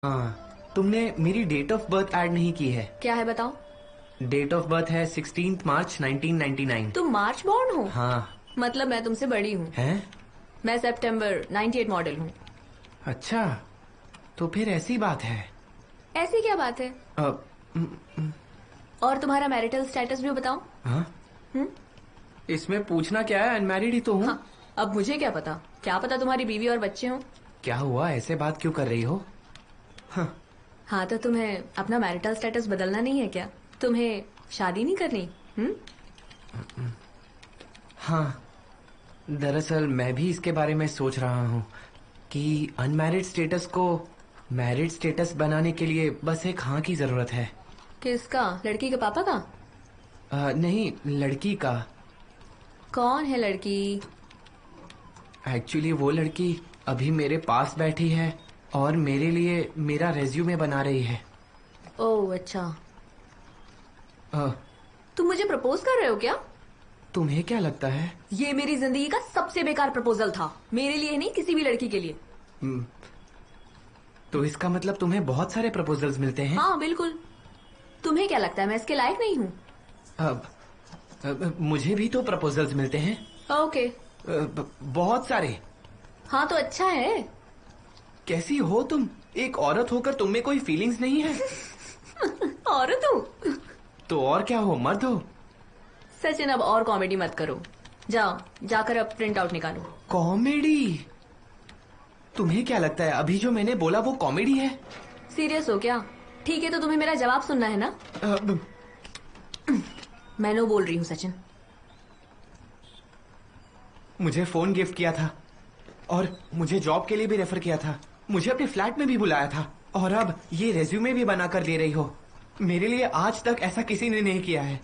हाँ, तुमने मेरी डेट ऑफ बर्थ ऐड नहीं की है। क्या है बताओ? डेट ऑफ बर्थ है 16 मार्च 1999। तुम मार्च बॉर्न हो? हाँ। मतलब मैं तुमसे बड़ी हूँ। हैं? मैं सितंबर 98 मॉडल हूँ। अच्छा, तो फिर ऐसी बात है। ऐसी क्या बात है? अब और तुम्हारा मैरिटल स्टेटस भी बताओ। हाँ? इसमें पूछना क्या है, अनमैरिड ही तो हूँ। हाँ, अब मुझे क्या पता? क्या पता तुम्हारी बीवी और बच्चे हों। क्या हुआ, ऐसे बात क्यों कर रही हो? हाँ, तो तुम्हें अपना मैरिटल स्टेटस बदलना नहीं है क्या? तुम्हें शादी नहीं करनी? हाँ, दरअसल मैं भी इसके बारे में सोच रहा हूँ कि अनमैरिड स्टेटस को मैरिड स्टेटस बनाने के लिए बस एक हाँ की जरूरत है। किसका? लड़की के पापा का? नहीं, लड़की का। कौन है लड़की? एक्चुअली वो लड़की अभी मेरे पास बैठी है और मेरे लिए मेरा रेज्यूमे बना रही है। ओह अच्छा। अ, तुम मुझे प्रपोज कर रहे हो क्या? तुम्हें क्या लगता है? ये मेरी जिंदगी का सबसे बेकार प्रपोजल था। मेरे लिए नहीं, किसी भी लड़की के लिए। तो इसका मतलब तुम्हें बहुत सारे प्रपोजल्स मिलते हैं? हाँ बिल्कुल। तुम्हें क्या लगता है मैं इसके लायक नहीं हूँ? अब मुझे भी तो प्रपोजल्स मिलते हैं। ओके। बहुत सारे। हाँ तो अच्छा है। कैसी हो तुम? एक औरत होकर तुम में कोई फीलिंग्स नहीं है? औरत हूँ तो और क्या हो, मर्द हो? सचिन, अब और कॉमेडी मत करो। जाओ, जाकर अब प्रिंट आउट निकालो। कॉमेडी? तुम्हें क्या लगता है अभी जो मैंने बोला वो कॉमेडी है? सीरियस हो क्या? ठीक है, तो तुम्हें मेरा जवाब सुनना है ना? मैं नो बोल रही हूँ सचिन। मुझे फोन गिफ्ट किया था और मुझे जॉब के लिए भी रेफर किया था, मुझे अपने फ्लैट में भी बुलाया था, और अब ये रेज्यूमे भी बना कर दे रही हो। मेरे लिए आज तक ऐसा किसी ने नहीं किया है,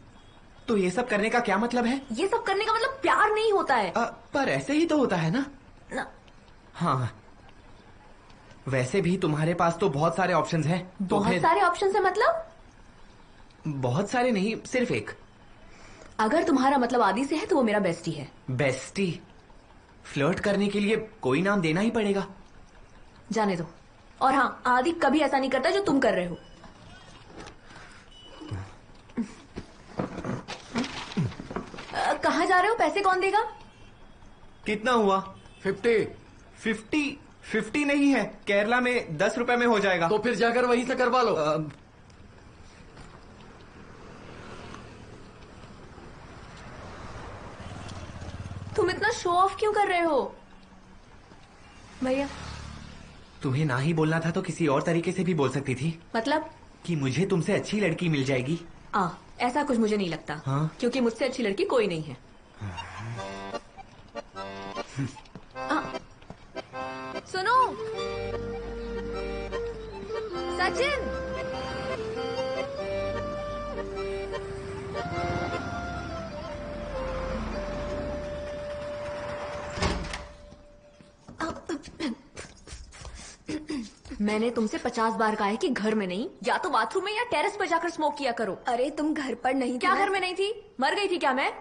तो ये सब करने का क्या मतलब है? ये सब करने का मतलब प्यार नहीं होता है। पर ऐसे ही तो होता है ना? हाँ, वैसे भी तुम्हारे पास तो बहुत सारे ऑप्शंस हैं। तो बहुत सारे ऑप्शन है मतलब? बहुत सारे नहीं, सिर्फ एक। अगर तुम्हारा मतलब आदि से है तो वो मेरा बेस्टी है। बेस्टी? फ्लर्ट करने के लिए कोई नाम देना ही पड़ेगा। जाने दो। और हाँ, आदि कभी ऐसा नहीं करता जो तुम कर रहे हो। कहाँ जा रहे हो? पैसे कौन देगा? कितना हुआ? 50। 50? 50 नहीं है, केरला में 10 रुपए में हो जाएगा। तो फिर जाकर वहीं से करवा लो। तुम इतना शो ऑफ क्यों कर रहे हो भैया? तुम्हें ना ही बोलना था तो किसी और तरीके से भी बोल सकती थी। मतलब? कि मुझे तुमसे अच्छी लड़की मिल जाएगी। ऐसा कुछ मुझे नहीं लगता। हाँ? क्योंकि मुझसे अच्छी लड़की कोई नहीं है। सुनो सचिन, मैंने तुमसे 50 बार कहा है कि घर में नहीं, या तो बाथरूम में या टेरेस पर जाकर स्मोक किया करो। अरे तुम घर पर नहीं? क्या घर में नहीं थी? मर गई थी क्या मैं?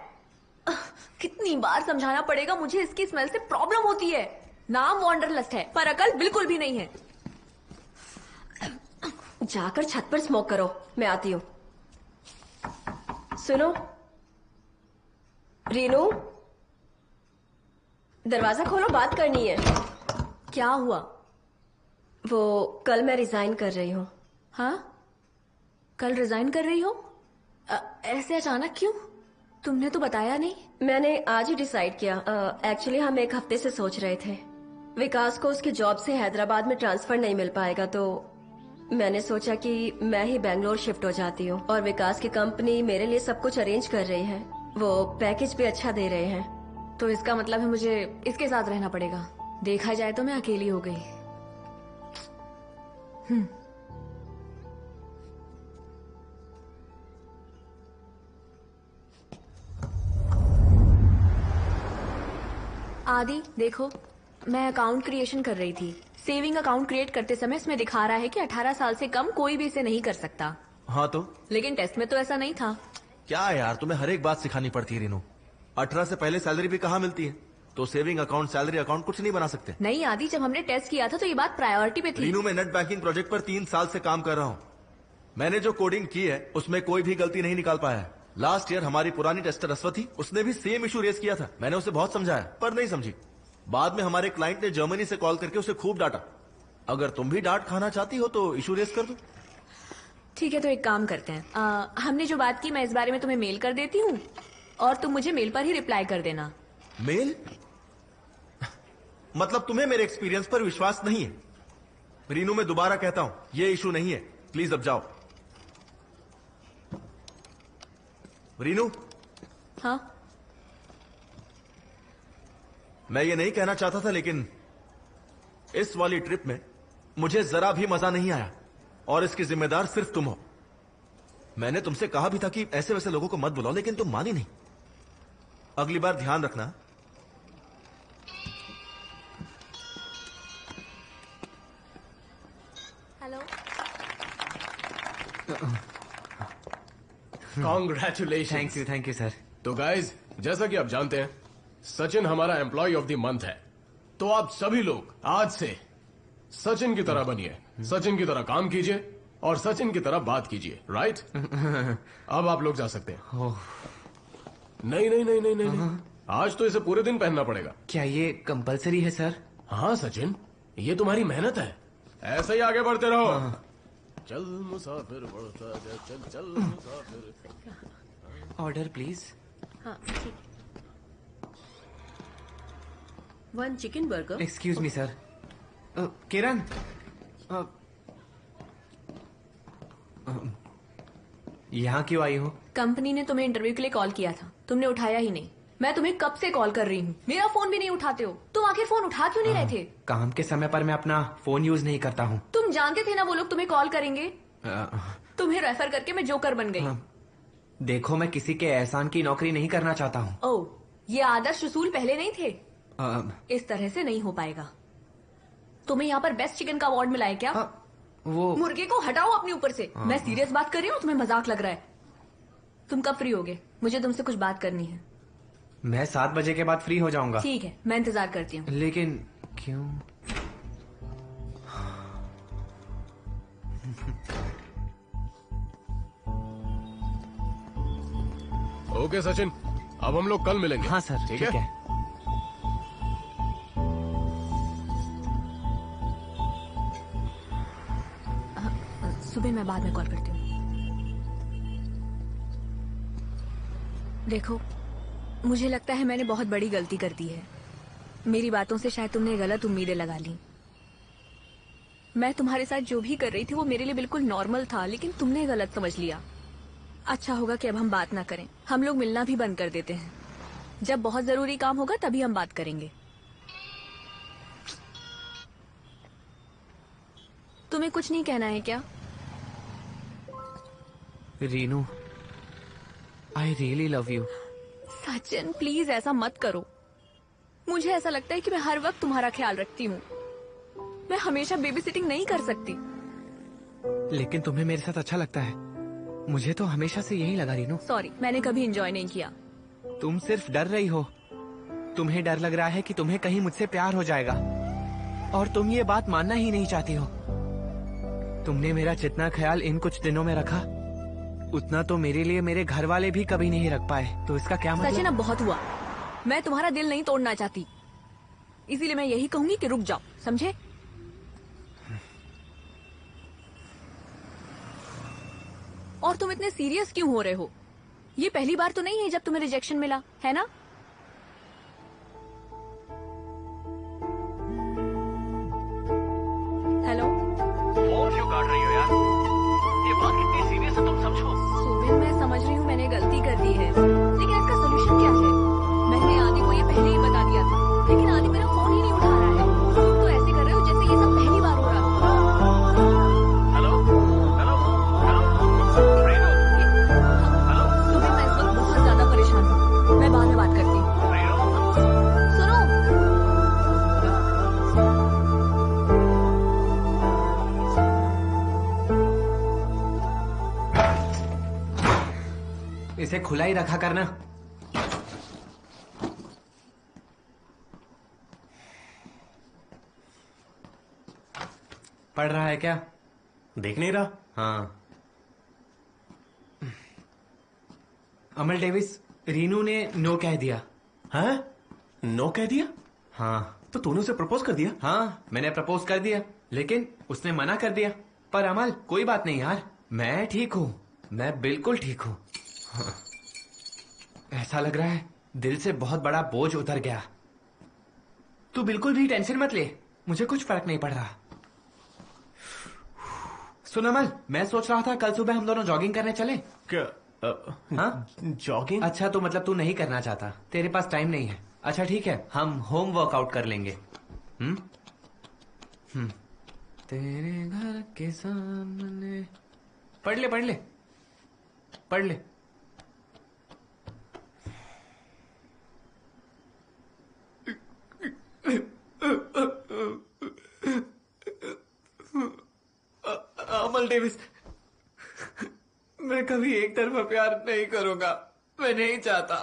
कितनी बार समझाना पड़ेगा, मुझे इसकी स्मेल से प्रॉब्लम होती है। नाम वॉन्डरलस्ट है पर अकल बिल्कुल भी नहीं है। जाकर छत पर स्मोक करो, मैं आती हूँ। सुनो रीनू, दरवाजा खोलो, बात करनी है। क्या हुआ? वो कल मैं रिजाइन कर रही हूँ। हाँ, कल रिजाइन कर रही हो? ऐसे अचानक क्यों? तुमने तो बताया नहीं। मैंने आज ही डिसाइड किया। एक्चुअली हम एक हफ्ते से सोच रहे थे। विकास को उसके जॉब से हैदराबाद में ट्रांसफर नहीं मिल पाएगा, तो मैंने सोचा कि मैं ही बेंगलोर शिफ्ट हो जाती हूँ। और विकास की कंपनी मेरे लिए सब कुछ अरेंज कर रही है, वो पैकेज भी अच्छा दे रहे हैं। तो इसका मतलब है मुझे इसके साथ रहना पड़ेगा। देखा जाए तो मैं अकेली हो गई। आदि देखो, मैं अकाउंट क्रिएशन कर रही थी। सेविंग अकाउंट क्रिएट करते समय इसमें दिखा रहा है कि 18 साल से कम कोई भी इसे नहीं कर सकता। हाँ तो? लेकिन टेस्ट में तो ऐसा नहीं था। क्या यार, तुम्हें हर एक बात सिखानी पड़ती है रीनू। 18 से पहले सैलरी भी कहाँ मिलती है? तो सेविंग अकाउंट, सैलरी अकाउंट कुछ नहीं बना सकते? नहीं आदि, जब हमने टेस्ट किया था तो ये बात प्रायोरिटी पे थी। रीनू, मैं नेट बैंकिंग प्रोजेक्ट पर 3 साल से काम कर रहा हूँ। मैंने जो कोडिंग की है उसमें कोई भी गलती नहीं निकाल पाया है। लास्ट ईयर हमारी पुरानी टेस्टर अश्वथी, उसने भी सेम इशू रेज किया था। मैंने उसे बहुत समझाया पर नहीं समझी। बाद में हमारे क्लाइंट ने जर्मनी से कॉल करके उसे खूब डांटा। अगर तुम भी डांट खाना चाहती हो तो इशू रेज कर दो। ठीक है, तो एक काम करते हैं, हमने जो बात की मैं इस बारे में तुम्हें मेल कर देती हूँ और तुम मुझे मेल पर ही रिप्लाई कर देना। मेल? मतलब तुम्हें मेरे एक्सपीरियंस पर विश्वास नहीं है? रीनू, मैं दोबारा कहता हूं, ये इशू नहीं है। प्लीज अब जाओ। रीनू, हाँ? मैं ये नहीं कहना चाहता था लेकिन इस वाली ट्रिप में मुझे जरा भी मजा नहीं आया और इसकी जिम्मेदार सिर्फ तुम हो। मैंने तुमसे कहा भी था कि ऐसे वैसे लोगों को मत बुलाओ, लेकिन तुम मानी नहीं। अगली बार ध्यान रखना। Hello. Congratulation. Thank you sir. तो गाइज, जैसा कि आप जानते हैं सचिन हमारा एम्प्लॉय ऑफ द मंथ है। तो आप सभी लोग आज से सचिन की तरह बनिए, सचिन की तरह काम कीजिए और सचिन की तरह बात कीजिए, राइट? अब आप लोग जा सकते हैं। नहीं नहीं नहीं नहीं नहीं, आज तो इसे पूरे दिन पहनना पड़ेगा। क्या ये कंपलसरी है सर? हाँ सचिन, ये तुम्हारी मेहनत है। ऐसे ही आगे बढ़ते रहो। चल मुसाफिर बढ़ता जा, चल चल मुसाफिर। Order please. हाँ ठीक। 1 chicken burger. Excuse me sir. Kiran, यहाँ क्यों आई हो? कंपनी ने तुम्हें इंटरव्यू के लिए कॉल किया था, तुमने उठाया ही नहीं। मैं तुम्हें कब से कॉल कर रही हूँ, मेरा फोन भी नहीं उठाते हो। तुम आखिर फोन उठा क्यों नहीं रहे थे? काम के समय पर मैं अपना फोन यूज नहीं करता हूँ। तुम जानते थे ना वो लोग तुम्हें कॉल करेंगे। तुम्हें रेफर करके मैं जोकर बन गई। देखो, मैं किसी के एहसान की नौकरी नहीं करना चाहता हूँ। ओह, ये आदर्श रसूल पहले नहीं थे? इस तरह से नहीं हो पाएगा। तुम्हें यहाँ पर बेस्ट चिकन का अवार्ड मिला है क्या? वो मुर्गे को हटाओ अपने ऊपर से। मैं सीरियस बात कर रही हूँ, तुम्हें मजाक लग रहा है। तुम कब फ्री होगे? मुझे तुमसे कुछ बात करनी है। मैं 7 बजे के बाद फ्री हो जाऊंगा। ठीक है, मैं इंतजार करती हूँ। लेकिन क्यों? ओके सचिन, अब हम लोग कल मिलेंगे। हाँ सर, ठीक है। सुबह मैं बाद में कॉल करती हूँ। देखो, मुझे लगता है मैंने बहुत बड़ी गलती कर दी है। मेरी बातों से शायद तुमने गलत उम्मीदें लगा ली। मैं तुम्हारे साथ जो भी कर रही थी वो मेरे लिए बिल्कुल नॉर्मल था, लेकिन तुमने गलत समझ लिया। अच्छा होगा कि अब हम बात ना करें, हम लोग मिलना भी बंद कर देते हैं। जब बहुत जरूरी काम होगा तभी हम बात करेंगे। तुम्हें कुछ नहीं कहना है क्या? Rinu, I really love you. Sachin please ऐसा मत करो। मुझे ऐसा लगता है कि मैं हर वक्त तुम्हारा ख्याल रखती हूँ। मैं हमेशा बेबी सिटिंग नहीं कर सकती। लेकिन तुम्हें मेरे साथ अच्छा लगता है। मुझे तो हमेशा से यही लगा रीनू। सॉरी, मैंने कभी एंजॉय नहीं किया। तुम सिर्फ डर रही हो। तुम्हें डर लग रहा है कि तुम्हें कहीं मुझसे प्यार हो जाएगा और तुम ये बात मानना ही नहीं चाहती हो। तुमने मेरा जितना ख्याल इन कुछ दिनों में रखा उतना तो मेरे लिए मेरे घर वाले भी कभी नहीं रख पाए। तो इसका क्या मतलब? सचिन, अब बहुत हुआ। मैं तुम्हारा दिल नहीं तोड़ना चाहती, इसीलिए मैं यही कहूंगी कि रुक जाओ, समझे? और तुम इतने सीरियस क्यों हो रहे हो? ये पहली बार तो नहीं है जब तुम्हें रिजेक्शन मिला, है ना? हेलो, फोन क्यों काट रही हो यार? ये बात कितनी सीरियस है तुम समझो। सुबिन, मैं समझ रही हूँ मैंने गलती कर दी है, लेकिन इसका सोल्यूशन क्या है? मैंने आदि को ये पहले ही बता दिया था, लेकिन आदि मेरा फोन ही नहीं उठा रहा है। तुम तो ऐसे कर रहे हो जैसे ये सब पहली बार हो रहा है। Hello hello hello Rinu, hello Subin, मैं इस वक्त बहुत ज्यादा परेशान हूँ, मैं बाद में बात करती हूँ। रीनू, सुनो, इसे खुला ही रखा करना। पढ़ रहा है क्या? देख नहीं रहा? हाँ। अमल डेविस, रीनू ने नो कह दिया। हाँ? नो कह दिया? हाँ। तो तूने उसे प्रपोज कर दिया? हाँ, मैंने प्रपोज कर दिया, लेकिन उसने मना कर दिया। पर अमल, कोई बात नहीं यार, मैं ठीक हूँ, मैं बिल्कुल ठीक हूँ। हाँ। ऐसा लग रहा है दिल से बहुत बड़ा बोझ उतर गया। तू बिल्कुल भी टेंशन मत ले, मुझे कुछ फर्क नहीं पड़ रहा। सुन अमल, मैं सोच रहा था कल सुबह हम दोनों जॉगिंग करने चले। क्या? हाँ? जॉगिंग? अच्छा, तो मतलब तू नहीं करना चाहता, तेरे पास टाइम नहीं है। अच्छा ठीक है, हम होम वर्कआउट कर लेंगे। तेरे घर के सामने। पढ़ ले पढ़ ले पढ़ ले। अमल डेविस, मैं कभी एक तरफा प्यार नहीं करूंगा, मैं नहीं चाहता।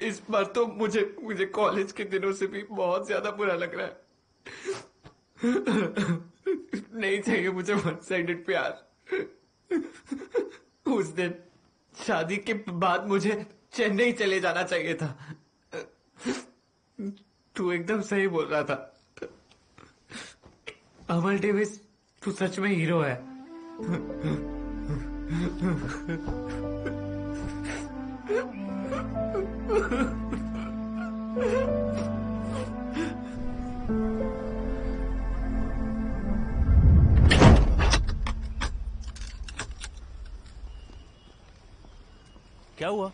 इस बार तो मुझे कॉलेज के दिनों से भी बहुत ज्यादा बुरा लग रहा है। नहीं चाहिए मुझे वन साइडेड प्यार। उस दिन शादी के बाद मुझे चेन्नई चले जाना चाहिए था। तू एकदम सही बोल रहा था अमल डेविस, तू सच में हीरो है। क्या हुआ?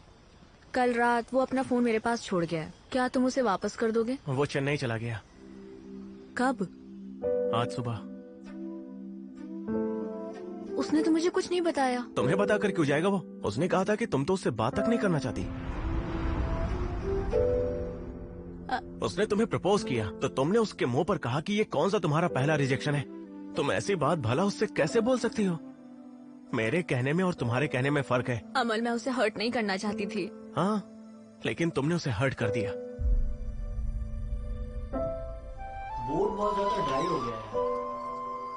कल रात वो अपना फोन मेरे पास छोड़ गया है। क्या तुम उसे वापस कर दोगे? वो चेन्नई चला गया। कब? आज सुबह। उसने तो मुझे कुछ नहीं बताया। तुम्हें बताकर क्यों जाएगा वो? उसने कहा था कि तुम तो उससे बात तक नहीं करना चाहती। उसने तुम्हें प्रपोज किया तो तुमने उसके मुंह पर कहा कि ये कौन सा तुम्हारा पहला रिजेक्शन है। तुम ऐसी बात भला उससे कैसे बोल सकती हो? मेरे कहने में और तुम्हारे कहने में फर्क है। अमल, मैं उसे हर्ट नहीं करना चाहती थी। हाँ, लेकिन तुमने उसे हर्ट कर दिया। बोर्ड बहुत ज्यादा ड्राई हो गया है।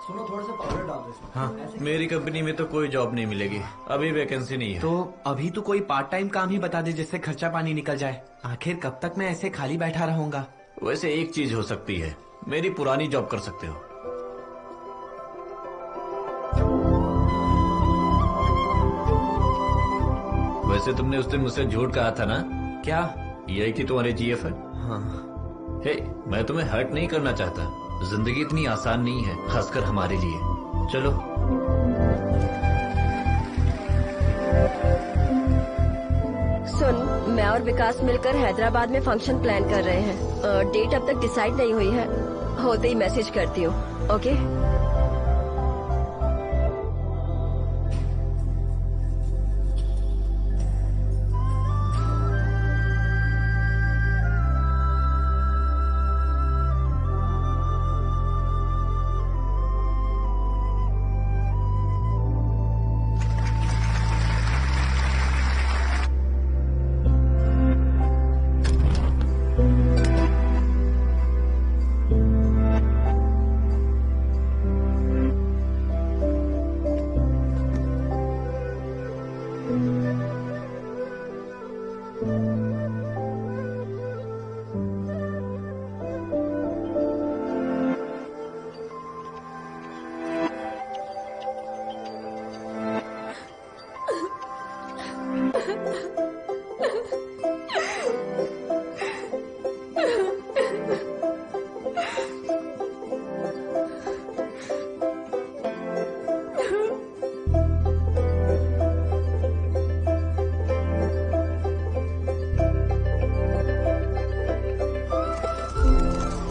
सुनो, थोड़ा सा पाउडर डाल दो इसमें। हाँ, मेरी कंपनी में तो कोई जॉब नहीं मिलेगी, अभी वैकेंसी नहीं है। तो अभी तो कोई पार्ट टाइम काम ही बता दे जिससे खर्चा पानी निकल जाए। आखिर कब तक मैं ऐसे खाली बैठा रहूंगा? वैसे एक चीज हो सकती है, मेरी पुरानी जॉब कर सकते हो। वैसे तुमने उस दिन मुझसे झूठ कहा था ना? क्या? यही कि तुम्हारे जीएफ है। हाँ। हे, मैं तुम्हें हर्ट नहीं करना चाहता। जिंदगी इतनी आसान नहीं है, खासकर हमारे लिए। चलो। सुन, मैं और विकास मिलकर हैदराबाद में फंक्शन प्लान कर रहे हैं। डेट अब तक डिसाइड नहीं हुई है, होते ही मैसेज करती हूँ। ओके?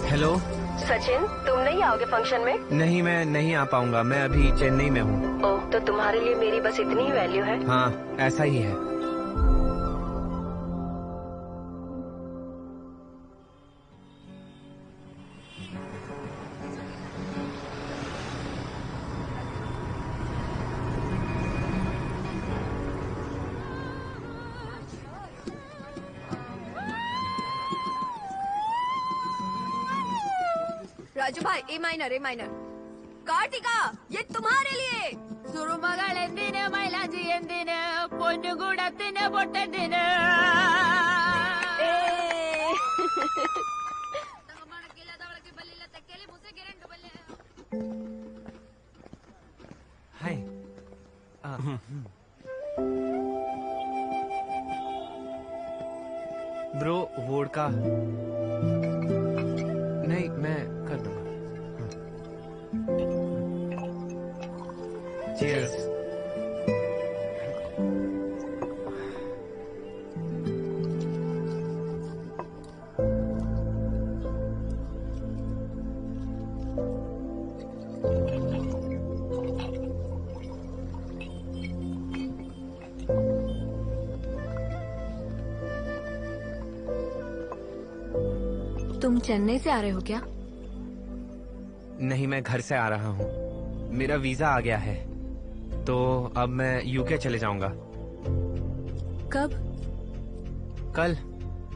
हेलो सचिन, तुम नहीं आओगे फंक्शन में? नहीं, मैं नहीं आ पाऊंगा, मैं अभी चेन्नई में हूँ। ओह, तो तुम्हारे लिए मेरी बस इतनी ही वैल्यू है? हाँ, ऐसा ही है। राजू भाई ए माइनर कार्तिका ये तुम्हारे लिए सुरुमगಳೆಂದಿನ ಮೈಲಾಂಜಿ ಎಂದಿನ ಪೊನ್ನುಗುಡತ್ತಿನ ಬೊಟ್ಟೆಂದಿನ हाय ब्रो वोडका नहीं मैं कर दूंगा चीयर्स तुम चेन्नई से आ रहे हो क्या? नहीं मैं घर से आ रहा हूँ मेरा वीजा आ गया है तो अब मैं यूके चले जाऊंगा कब?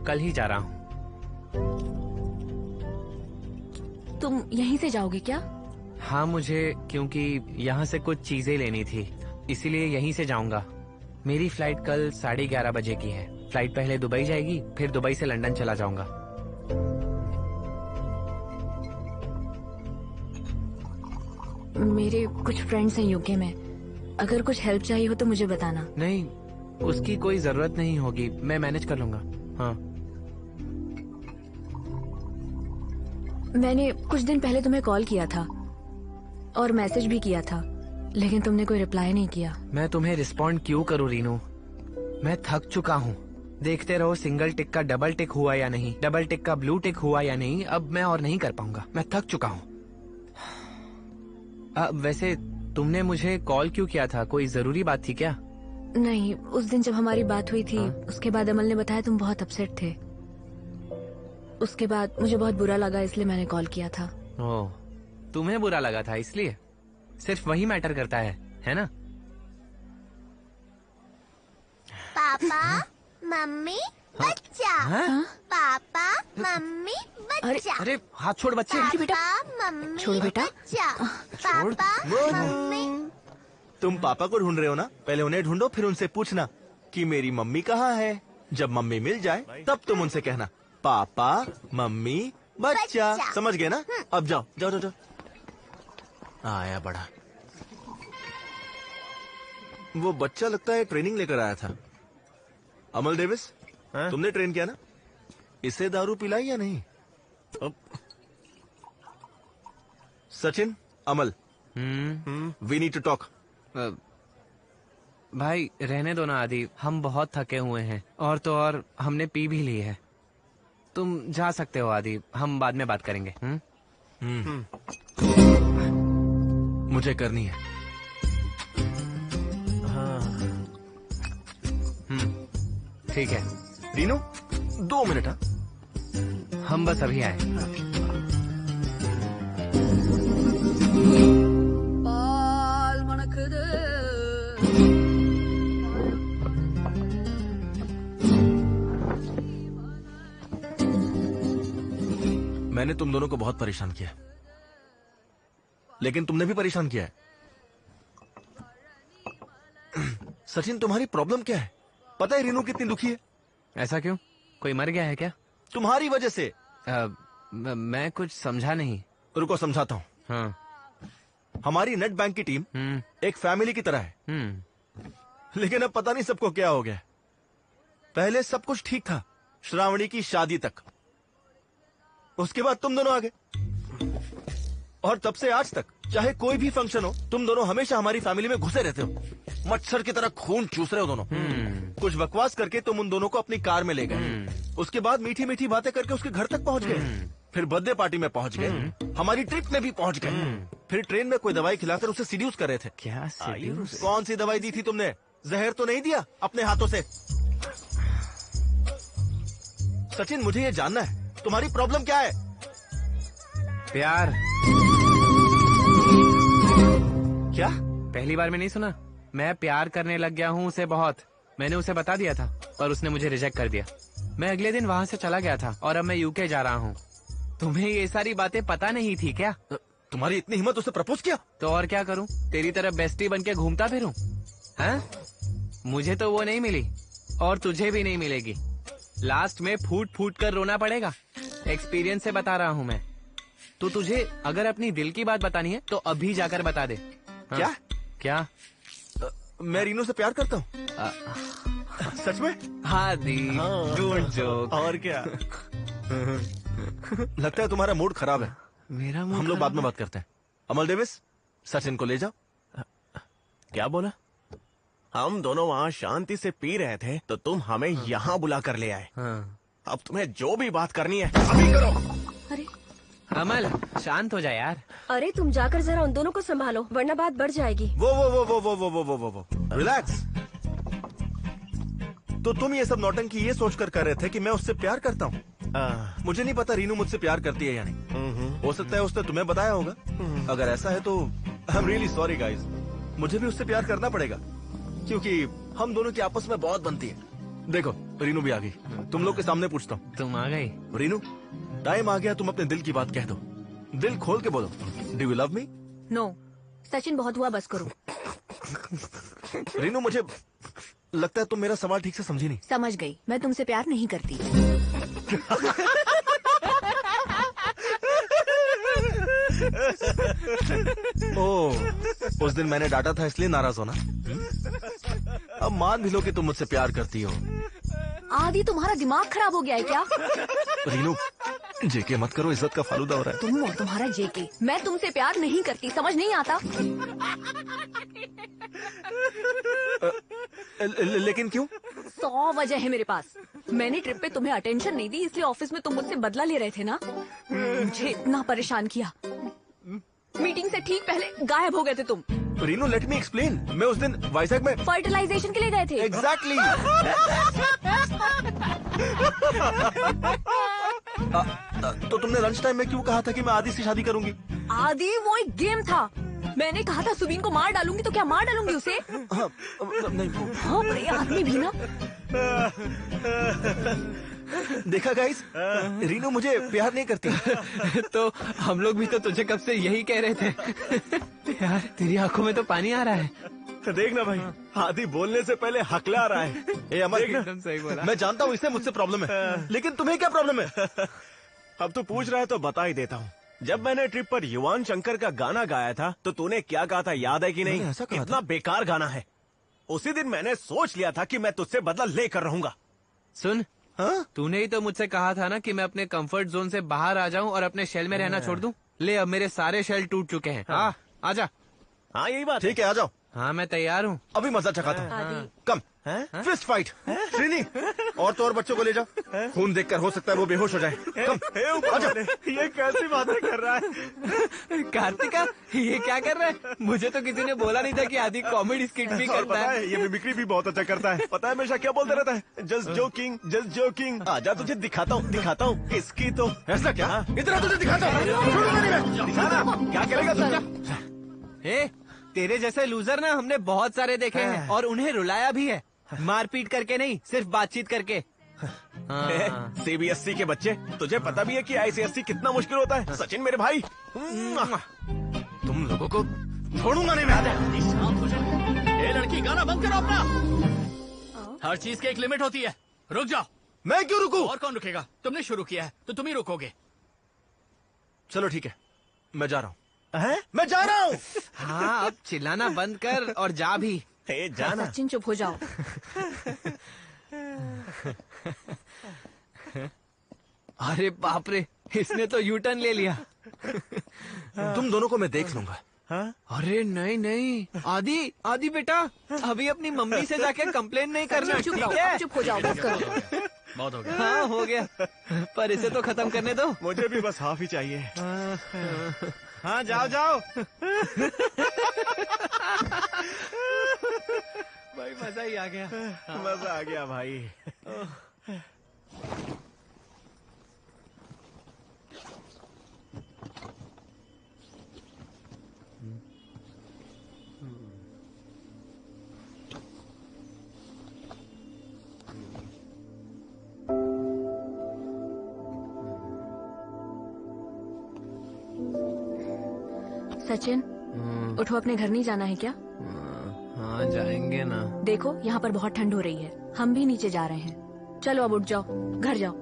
कल ही जा रहा हूँ तुम यहीं से जाओगे क्या? हाँ मुझे क्योंकि यहाँ से कुछ चीजें लेनी थी इसीलिए यहीं से जाऊंगा मेरी फ्लाइट कल 11:30 बजे की है फ्लाइट पहले दुबई जाएगी फिर दुबई से लंदन चला जाऊंगा मेरे कुछ फ्रेंड्स हैं यूके में अगर कुछ हेल्प चाहिए हो तो मुझे बताना नहीं उसकी कोई जरूरत नहीं होगी मैं मैनेज कर लूंगा हाँ मैंने कुछ दिन पहले तुम्हें कॉल किया था और मैसेज भी किया था लेकिन तुमने कोई रिप्लाई नहीं किया मैं तुम्हें रिस्पॉन्ड क्यों करूं रीनू मैं थक चुका हूँ देखते रहो सिंगल टिक का डबल टिक हुआ या नहीं डबल टिक का ब्लू टिक हुआ या नहीं अब मैं और नहीं कर पाऊंगा मैं थक चुका हूँ वैसे तुमने मुझे कॉल क्यों किया था कोई जरूरी बात थी क्या नहीं उस दिन जब हमारी बात हुई थी उसके बाद अमल ने बताया तुम बहुत अपसेट थे उसके बाद मुझे बहुत बुरा लगा इसलिए मैंने कॉल किया था ओह तुम्हें बुरा लगा था इसलिए सिर्फ वही मैटर करता है ना पापा मम्मी बच्चा पापा मम्मी बच्चा अरे हाथ छोड़ बच्चे पापा मम्मी छोड़ो बेटा। बच्चा पापा मम्मी तुम पापा को ढूंढ रहे हो ना पहले उन्हें ढूंढो फिर उनसे पूछना कि मेरी मम्मी कहाँ है जब मम्मी मिल जाए तब तुम उनसे कहना पापा मम्मी बच्चा समझ गए ना अब जाओ जाओ जाओ जाओ आया बड़ा वो बच्चा लगता है ट्रेनिंग लेकर आया था अमल डेविस तुमने ट्रेन किया ना इसे दारू पिलाई या नहीं सचिन अमल वी नीड टू टॉक भाई रहने दो ना आदि हम बहुत थके हुए हैं और तो और हमने पी भी ली है तुम जा सकते हो आदि हम बाद में बात करेंगे मुझे करनी है ठीक है रीनू 2 मिनट हम बस अभी आए मैंने तुम दोनों को बहुत परेशान किया लेकिन तुमने भी परेशान किया है सचिन तुम्हारी प्रॉब्लम क्या है पता है रीनू कितनी दुखी है ऐसा क्यों कोई मर गया है क्या तुम्हारी वजह से मैं कुछ समझा नहीं रुको समझाता हूँ हाँ हमारी नेट बैंक की टीम एक फैमिली की तरह है लेकिन अब पता नहीं सबको क्या हो गया पहले सब कुछ ठीक था श्रावणी की शादी तक उसके बाद तुम दोनों आ गए और तब से आज तक चाहे कोई भी फंक्शन हो तुम दोनों हमेशा हमारी फैमिली में घुसे रहते हो मच्छर की तरह खून चूस रहे हो दोनों कुछ बकवास करके तुम उन दोनों को अपनी कार में ले गए उसके बाद मीठी मीठी बातें करके उसके घर तक पहुंच गए फिर बर्थडे पार्टी में पहुंच गए हमारी ट्रिप में भी पहुंच गए फिर ट्रेन में कोई दवाई खिलाकर उसे सीड्यूस कर रहे थे क्या सीड्यूस? कौन सी दवाई दी थी तुमने जहर तो नहीं दिया अपने हाथों से सचिन मुझे ये जानना है तुम्हारी प्रॉब्लम क्या है प्यार क्या पहली बार में नहीं सुना मैं प्यार करने लग गया हूँ उसे बहुत मैंने उसे बता दिया था पर उसने मुझे रिजेक्ट कर दिया मैं अगले दिन वहाँ से चला गया था और अब मैं यूके जा रहा हूँ तुम्हें ये सारी बातें पता नहीं थी क्या? तुम्हारी इतनी हिम्मत, उससे प्रपोज किया? तो और क्या करूं? तेरी तरह बेस्टी बन के घूमता फिरूं? हाँ? मुझे तो वो नहीं मिली और तुझे भी नहीं मिलेगी। लास्ट में फूट फूट कर रोना पड़ेगा। एक्सपीरियंस से बता रहा हूँ मैं। तो तुझे अगर अपनी दिल की बात बतानी है तो अभी जाकर बता दे। हाँ? क्या? क्या? मैं रीनू से प्यार करता हूँ। सच में? हाँ दी, डोंट जोक। और क्या? लगता है तुम्हारा मूड खराब है। मेरा हम लोग बाद में बात करते हैं। अमल डेविस, सचिन को ले जाओ। क्या बोला? हम दोनों वहाँ शांति से पी रहे थे तो तुम हमें यहाँ बुला कर ले आए। हाँ। अब तुम्हें जो भी बात करनी है अभी करो। अरे अमल, शांत हो जा यार। अरे तुम जाकर जरा उन दोनों को संभालो वरना बात बढ़ जाएगी। वो रिलैक्स। तो तुम ये सब नौटंकी ये सोचकर कर रहे थे कि मैं उससे प्यार करता हूँ? मुझे नहीं पता रीनू मुझसे प्यार करती है या नहीं। हो सकता है उसने तुम्हें बताया होगा। अगर ऐसा है तो I am really sorry guys. मुझे भी उससे प्यार करना पड़ेगा क्योंकि हम दोनों की आपस में बहुत बनती है। देखो रीनू भी आ गई। तुम लोग के सामने पूछता हूँ। तुम आ गई? रीनू, टाइम आ गया तुम अपने दिल की बात कह दो। दिल खोल के बोलो, do you love me? No, Sachin बहुत हुआ, बस करो। रीनू, मुझे लगता है तुम मेरा सवाल ठीक से समझी नहीं। समझ गई, मैं तुमसे प्यार नहीं करती। ओह, उस दिन मैंने डांटा था इसलिए नाराज होना। अब मान भी लो कि तुम मुझसे प्यार करती हो। आदि, तुम्हारा दिमाग खराब हो गया है क्या? रीनू, जेके मत करो, इज्जत का फालूदा हो रहा है। तुम और तुम्हारा जेके। मैं तुमसे प्यार नहीं करती, समझ नहीं आता? लेकिन क्यों? 100 वजह है मेरे पास। मैंने ट्रिप पे तुम्हें अटेंशन नहीं दी, इसलिए ऑफिस में तुम मुझसे बदला ले रहे थे ना। मुझे इतना परेशान किया। मीटिंग से ठीक पहले गायब हो गए थे तुम। Rinu, let me explain. मैं उस दिन वाइजैक में फर्टिलाइजेशन के लिए गए थे। एग्जैक्टली। तो तुमने लंच टाइम में क्यों कहा था कि मैं आदि से शादी करूंगी? आदि वो एक गेम था। मैंने कहा था सुबीन को मार डालूंगी, तो क्या मार डालूंगी उसे? हाँ, नहीं वो। हाँ, पर ये आदमी भी ना। देखा गाइस, रीनू मुझे प्यार नहीं करती। तो हम लोग भी तो तुझे कब से यही कह रहे थे। यार, तेरी आंखों में तो पानी आ रहा है। देखना भाई, आदि बोलने से पहले हकला रहा है। ए अमर, एकदम सही बोला। मैं जानता हूँ इससे मुझसे प्रॉब्लम है, लेकिन तुम्हें क्या प्रॉब्लम है? अब तू पूछ रहा है तो बता ही देता हूँ। जब मैंने ट्रिप पर युवान शंकर का गाना गाया था तो तूने क्या कहा था, याद है कि नहीं? ऐसा कहा कितना बेकार गाना है। उसी दिन मैंने सोच लिया था कि मैं तुझसे बदला लेकर रहूंगा। सुन, हाँ? तूने ही तो मुझसे कहा था ना कि मैं अपने कंफर्ट जोन से बाहर आ जाऊं और अपने शेल में रहना छोड़ दूं। ले, अब मेरे सारे शेल टूट चुके हैं। हाँ, आजा। हाँ यही बात ठीक है, आ जाओ। हाँ, मैं तैयार हूँ। अभी मजा चखाता हूँ। आदि, कम, फिस्ट फाइट। श्रीनी, और तो और बच्चों को ले जाओ। खून देखकर हो सकता है वो बेहोश हो जाए। कम, आ जाओ। ये कैसी बातें कर रहा है? कार्तिका, ये क्या कर रहा है? मुझे तो किसी ने बोला नहीं था कि आदि कॉमेडी स्किट भी और करता पता है। है ये मिमिक्री भी बहुत अच्छा करता है। पता है हमेशा क्या बोलता रहता है? Just joking, just joking. आजा तुझे दिखाता हूँ इसकी तो। ऐसा क्या? इतना तुझे दिखाता हूँ। छोड़ूंगा नहीं मैं। दिखाना, क्या करेगा तुझे? ए, तेरे जैसे लूजर ना हमने बहुत सारे देखे हैं और उन्हें रुलाया भी है। मारपीट करके नहीं, सिर्फ बातचीत करके। हाँ। सीबीएसई के बच्चे, तुझे पता भी है कि आईसीएसई कितना मुश्किल होता है। सचिन मेरे भाई, तुम लोगों को छोड़ूंगा नहीं मैं। ये लड़की, गाना बंद करो अपना। हर चीज की एक लिमिट होती है। रुक जाओ। मैं क्यों रुकूं? और कौन रुकेगा? तुमने शुरू किया है तो तुम ही रुकोगे। चलो ठीक है, मैं जा रहा हूँ। मैं जा रहा हूँ। हाँ, अब चिल्लाना बंद कर और जा भी। जाना। सचिन, चुप हो जाओ। अरे बाप रे, इसने तो यू टर्न ले लिया। तुम दोनों को मैं देख लूंगा। अरे नहीं नहीं, आदि बेटा, अभी अपनी मम्मी से जाके कंप्लेन नहीं करना, चुप ठीक रहो, है? चुप हो जाओ, बस करो। बहुत हो गया। हाँ, हो गया, पर इसे तो खत्म करने दो। मुझे भी बस हाफ ही चाहिए। हाँ, जाओ जाओ। भाई मजा ही आ गया। मजा आ गया भाई। सचिन, उठो, अपने घर नहीं जाना है क्या? हाँ जाएंगे ना। देखो यहाँ पर बहुत ठंड हो रही है, हम भी नीचे जा रहे हैं। चलो अब उठ जाओ, घर जाओ।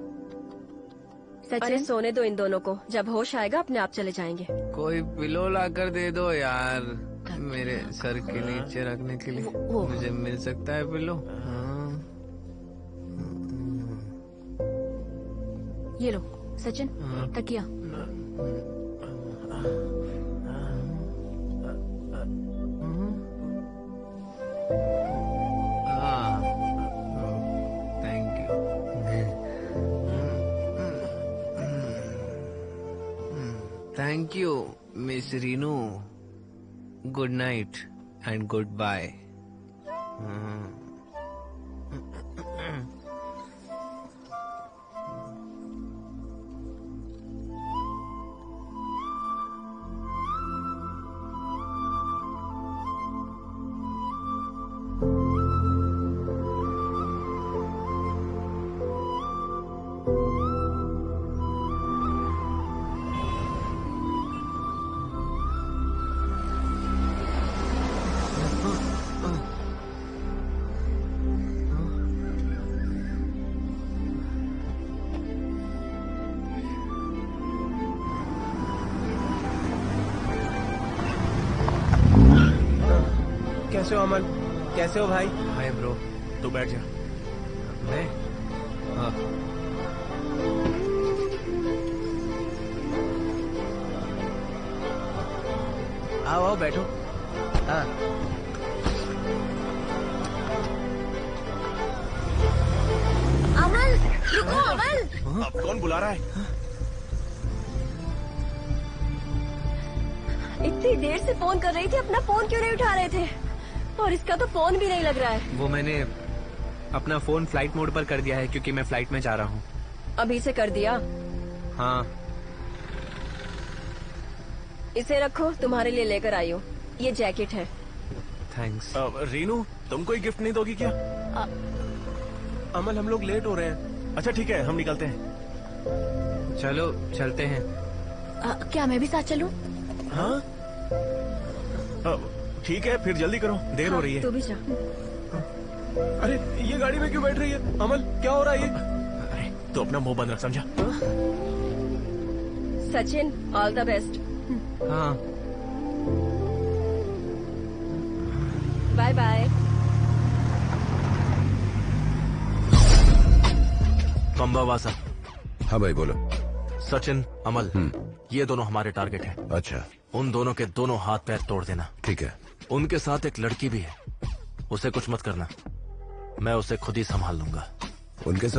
अरे सचिन, सोने दो इन दोनों को, जब होश आएगा अपने आप चले जाएंगे। कोई पिलो लाकर दे दो यार, मेरे सर के नीचे रखने के लिए। मुझे मिल सकता है पिलो? हाँ। ये लो सचिन, तकिया। Thank you. Thank you miss Rinu. Good night and goodbye. कैसे हो अमन? कैसे हो भाई? Hi bro. तू बैठ जा। मैं? हाँ। आओ आओ बैठो। हाँ। अमल, रुको अमल। अब कौन बुला रहा है? इतनी देर से फोन कर रही थी, अपना फोन क्यों नहीं उठा रहे थे? और इसका तो फोन भी नहीं लग रहा है। वो मैंने अपना फोन फ्लाइट मोड पर कर दिया है क्योंकि मैं फ्लाइट में जा रहा हूँ। अभी से कर दिया? हाँ। इसे रखो, तुम्हारे लिए लेकर आई हूँ। ये जैकेट है। थैंक्स। रीनू, तुम कोई गिफ्ट नहीं दोगी क्या? अमल, हम लोग लेट हो रहे हैं। अच्छा ठीक है, हम निकलते हैं। चलो चलते हैं। क्या मैं भी साथ चलूं? हाँ ठीक है, फिर जल्दी करो, देर हो रही है। तू भी जा। अरे ये गाड़ी में क्यों बैठ रही है? अमल, क्या हो रहा है ये? अरे तो अपना मुंह बंद रख, समझा? Sachin, all the best. हाँ। Bye bye. पंबावासा। हाँ भाई बोलो। सचिन, अमल, ये दोनों हमारे टारगेट हैं। अच्छा उन दोनों के दोनों हाथ पैर तोड़ देना। ठीक है। उनके साथ एक लड़की भी है, उसे कुछ मत करना, मैं उसे खुद ही संभाल लूंगा। उनके साथ